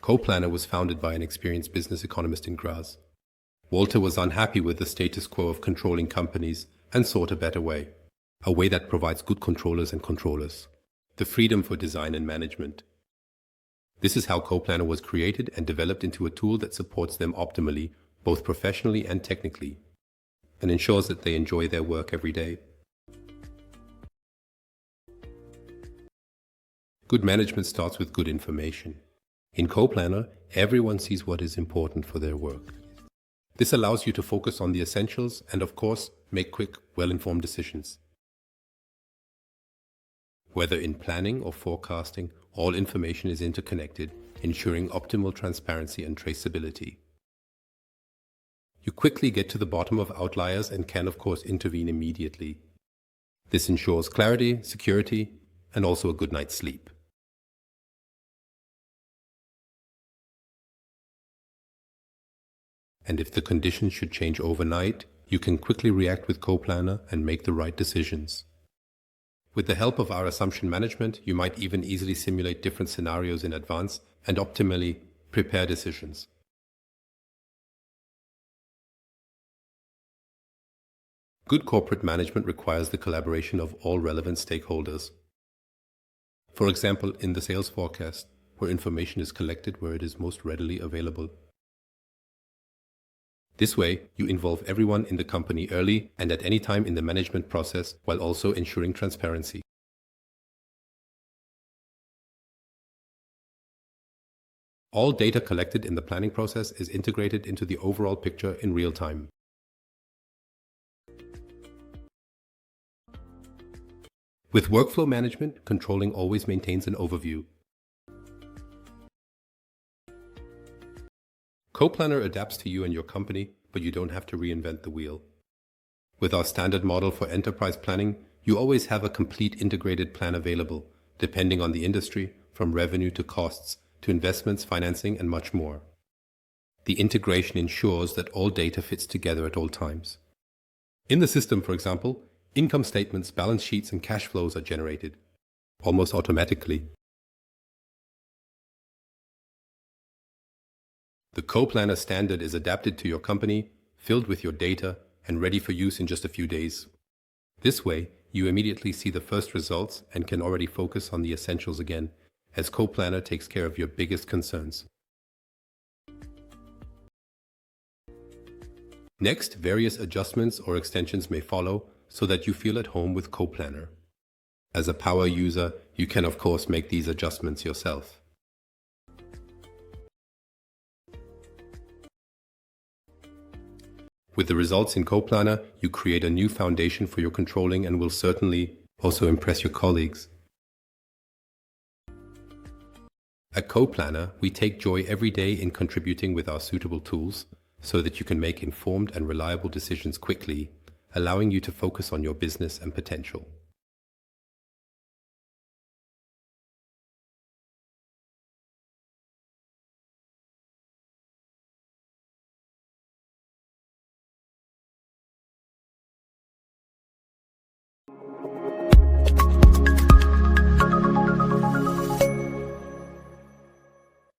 CoPlanner was founded by an experienced business economist in Graz. Walter was unhappy with the status quo of controlling companies and sought a better way, a way that provides good controllers and controllers, the freedom for design and management. This is how CoPlanner was created and developed into a tool that supports them optimally, both professionally and technically, and ensures that they enjoy their work every day. Good management starts with good information. In CoPlanner, everyone sees what is important for their work. This allows you to focus on the essentials and, of course, make quick, well-informed decisions. Whether in planning or forecasting, all information is interconnected, ensuring optimal transparency and traceability. You quickly get to the bottom of outliers and can, of course, intervene immediately. This ensures clarity, security, and also a good night's sleep. And if the conditions should change overnight, you can quickly react with CoPlanner and make the right decisions. With the help of our assumption management, you might even easily simulate different scenarios in advance and optimally prepare decisions. Good corporate management requires the collaboration of all relevant stakeholders. For example, in the sales forecast, where information is collected where it is most readily available. This way, you involve everyone in the company early and at any time in the management process, while also ensuring transparency. All data collected in the planning process is integrated into the overall picture in real time. With workflow management, controlling always maintains an overview. CoPlanner adapts to you and your company, but you don't have to reinvent the wheel. With our standard model for enterprise planning, you always have a complete integrated plan available, depending on the industry, from revenue to costs, to investments, financing, and much more. The integration ensures that all data fits together at all times. In the system, for example, income statements, balance sheets, and cash flows are generated, almost automatically. The CoPlanner standard is adapted to your company, filled with your data, and ready for use in just a few days. This way, you immediately see the first results and can already focus on the essentials again, as CoPlanner takes care of your biggest concerns. Next, various adjustments or extensions may follow so that you feel at home with CoPlanner. As a power user, you can of course make these adjustments yourself. With the results in CoPlanner, you create a new foundation for your controlling and will certainly also impress your colleagues. At CoPlanner, we take joy every day in contributing with our suitable tools so that you can make informed and reliable decisions quickly, allowing you to focus on your business and potential.